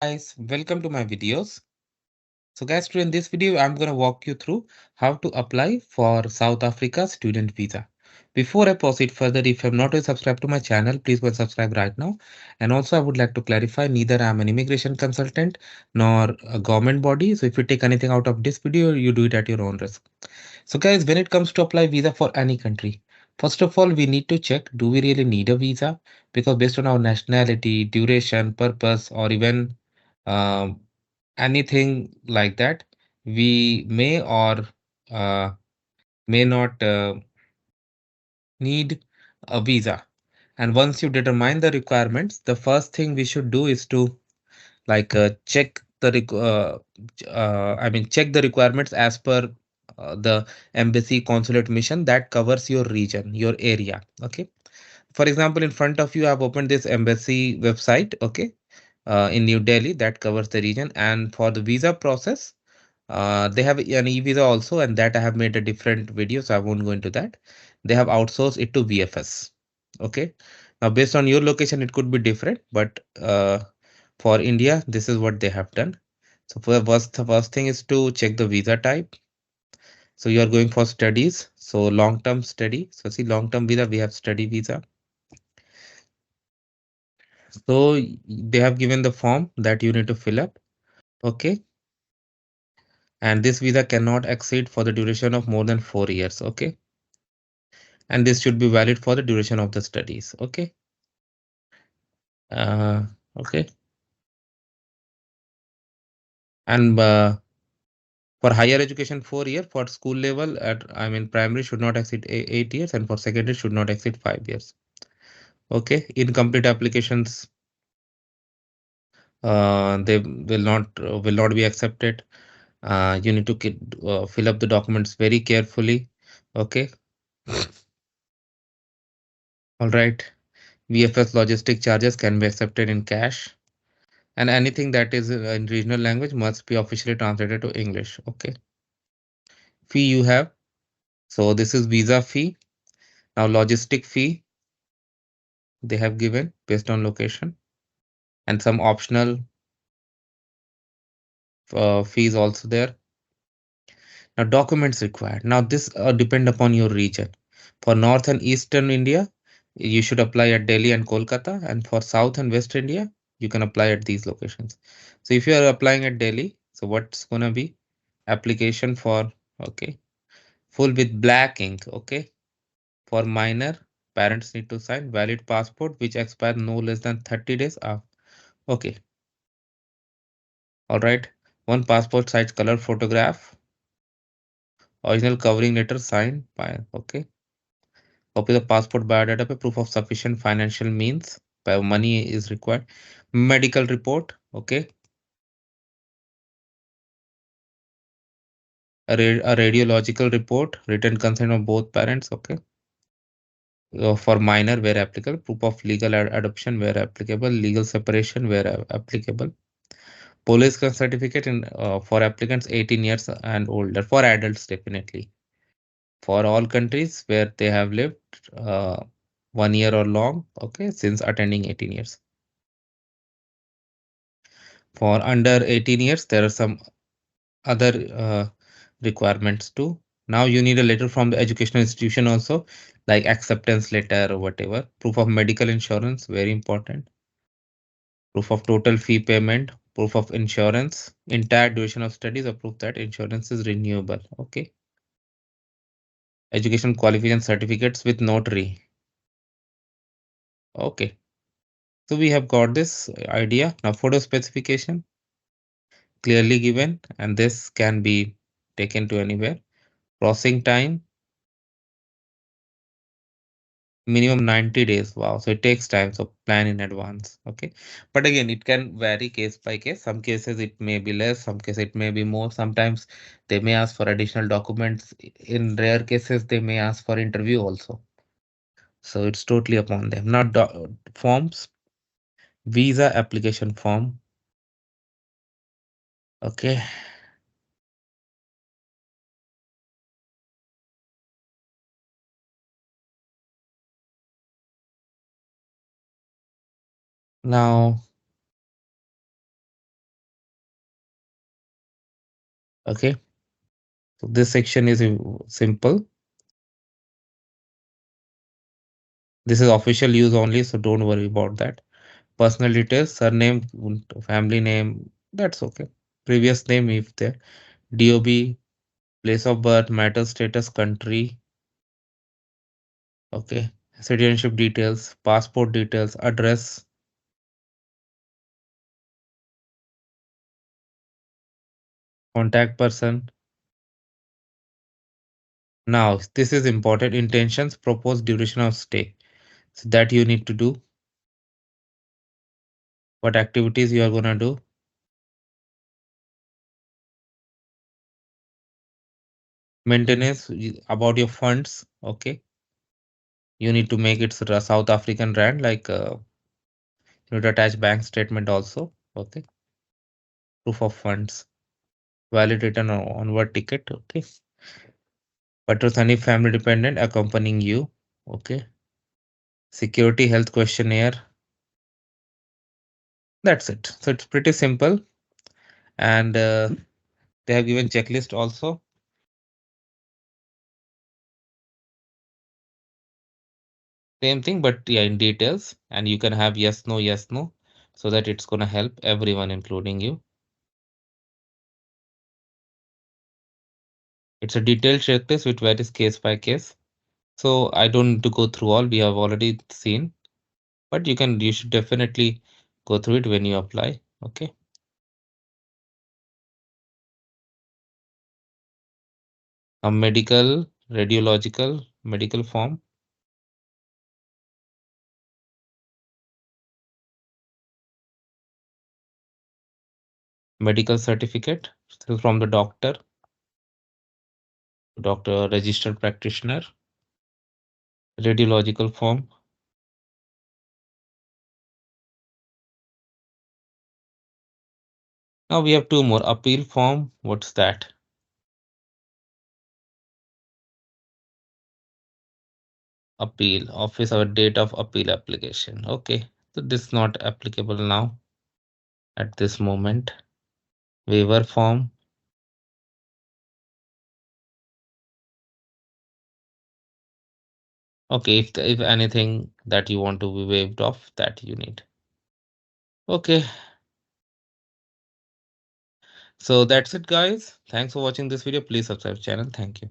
Guys, welcome to my videos. So guys, today in this video, I'm going to walk you through how to apply for South Africa student visa. Before I proceed further, if you have not yet subscribed to my channel, please go and subscribe right now. And also, I would like to clarify, neither I'm an immigration consultant nor a government body. So if you take anything out of this video, you do it at your own risk. So guys, when it comes to apply visa for any country, first of all, we need to check, do we really need a visa? Because based on our nationality, duration, purpose, or even um, anything like that, we may or uh, may not need a visa. And once you determine the requirements, the first thing we should do is to check the check the requirements as per the embassy consulate mission that covers your region, your area. Okay. For example, in front of you, I've opened this embassy website. Okay. In New Delhi that covers the region, and for the visa process, they have an e-visa also, and that I have made a different video, so I won't go into that. They have outsourced it to VFS. Okay. Now, based on your location, it could be different, but for India, this is what they have done. So the first thing is to check the visa type. So you are going for studies. So long-term study. So see long-term visa, we have study visa. So they have given the form that you need to fill up. Okay. And this visa cannot exceed for the duration of more than 4 years. Okay. And this should be valid for the duration of the studies. Okay. Uh, okay. And for higher education, 4 year. For school level, at primary should not exceed 8 years, and for secondary should not exceed 5 years. Okay, incomplete applications they will not be accepted. You need to fill up the documents very carefully. Okay, all right. VFS logistic charges can be accepted in cash, and anything that is in regional language must be officially translated to English. Okay, fee you have. So this is visa fee. Now logistic fee they have given based on location, and some optional fees also there. Now documents required. Now this depend upon your region. For North and Eastern India, you should apply at Delhi and Kolkata, and for South and West India, you can apply at these locations. So if you are applying at Delhi, so what's gonna be application for, okay, full with black ink. Okay, for minor, parents need to sign valid passport which expire no less than 30 days after. Okay, all right. One passport size color photograph, original covering letter signed by, okay. Copy the passport biodata, proof of sufficient financial means, money is required. Medical report, okay. A radiological report, written consent of both parents, okay. For minor where applicable, proof of legal adoption where applicable, legal separation where applicable. Police certificate in for applicants 18 years and older, for adults definitely. For all countries where they have lived 1 year or long, okay, since attending 18 years. For under 18 years, there are some other requirements too. Now you need a letter from the educational institution also, like acceptance letter or whatever. Proof of medical insurance, very important. Proof of total fee payment, proof of insurance, entire duration of studies, or proof that insurance is renewable. Okay. Education qualification certificates with notary. Okay. So we have got this idea. Now photo specification clearly given, and this can be taken to anywhere. Processing time minimum 90 days. Wow, so it takes time, so plan in advance. Okay, but again it can vary case by case. Some cases it may be less, some cases it may be more. Sometimes they may ask for additional documents. In rare cases they may ask for interview also, so it's totally upon them. Not forms. Visa application form. Okay, now Okay, so this section is simple. This is official use only, so don't worry about that. Personal details, surname, family name, that's okay. Previous name if there, DOB, place of birth, marital status, country, okay. Citizenship details, passport details, address, contact person. Now, this is important. Intentions, proposed duration of stay. So that you need to do. What activities you are gonna do. Maintenance about your funds. Okay, you need to make it South African rand. Like you need to attach bank statement also. Okay, proof of funds, valid return or onward ticket. Okay, but with any family dependent accompanying you. Okay, security health questionnaire. That's it. So it's pretty simple, and they have given checklist also. Same thing, but yeah, in details, and you can have yes, no, so that it's gonna help everyone, including you. It's a detailed checklist which varies case by case. So I don't need to go through all, we have already seen, but you should definitely go through it when you apply. Okay. A medical, radiological, medical form, medical certificate still from the doctor, registered practitioner, radiological form. Now we have two more. Appeal form. What's that? Appeal, office or date of appeal application. Okay, so this is not applicable now at this moment. Waiver form. Okay, if anything that you want to be waived off, that you need. Okay, so that's it, guys. Thanks for watching this video. Please subscribe channel. Thank you.